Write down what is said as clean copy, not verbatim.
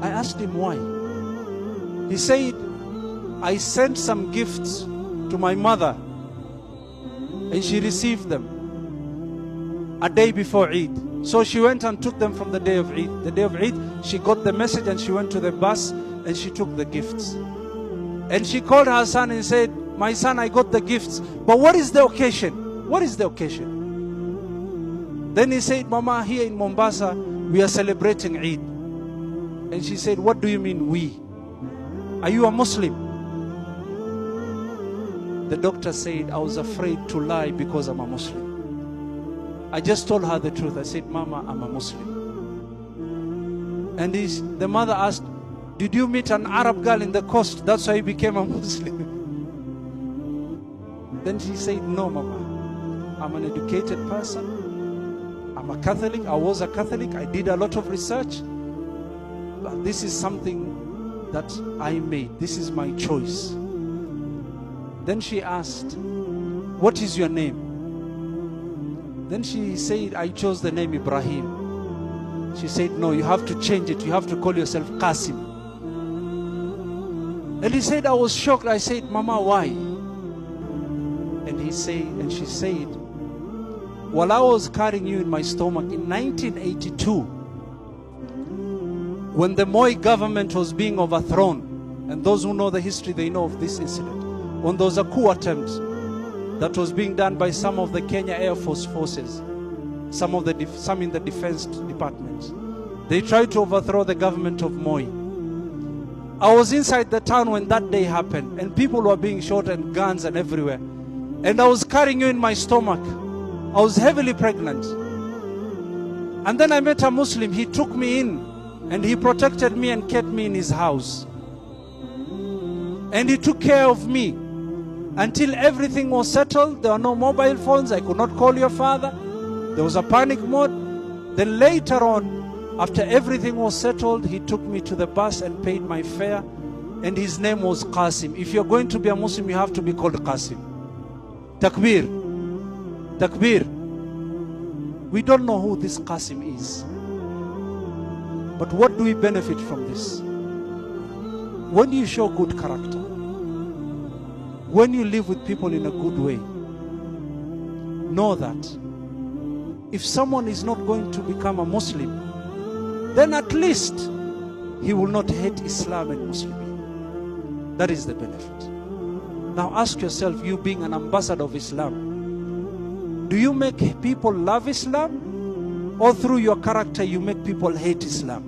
I asked him why. He said, I sent some gifts to my mother and she received them a day before Eid. So she went and took them from the day of Eid. The day of Eid, she got the message and she went to the bus and she took the gifts. And she called her son and said, my son, I got the gifts, but what is the occasion? What is the occasion? Then he said, Mama, here in Mombasa, we are celebrating Eid. And she said, what do you mean we? Are you a Muslim? The doctor said, I was afraid to lie because I'm a Muslim. I just told her the truth. I said, Mama, I'm a Muslim. And the mother asked, did you meet an Arab girl in the coast? That's why you became a Muslim. Then she said, no, Mama. I'm an educated person. I'm a Catholic. I was a Catholic. I did a lot of research. But this is something that I made. This is my choice. Then she asked, what is your name? Then she said, I chose the name Ibrahim. She said, no, you have to change it. You have to call yourself Qasim. And he said, I was shocked. I said, Mama, why? And she said, while I was carrying you in my stomach in 1982, when the Moi government was being overthrown, and those who know the history, they know of this incident, when there was a coup attempt that was being done by some of the Kenya Air Force forces, some in the defense department. They tried to overthrow the government of Moi. I was inside the town when that day happened, and people were being shot and guns and everywhere. And I was carrying you in my stomach. I was heavily pregnant. And then I met a Muslim. He took me in and he protected me and kept me in his house. And he took care of me until everything was settled. There were no mobile phones. I could not call your father. There was a panic mode. Then later on, after everything was settled, he took me to the bus and paid my fare. And his name was Qasim. If you're going to be a Muslim, you have to be called Qasim. Takbir. Takbir. We don't know who this Qasim is. But what do we benefit from this? When you show good character, when you live with people in a good way, know that if someone is not going to become a Muslim, then at least he will not hate Islam and Muslims. That is the benefit. Now ask yourself, you being an ambassador of Islam, do you make people love Islam? Or through your character you make people hate Islam?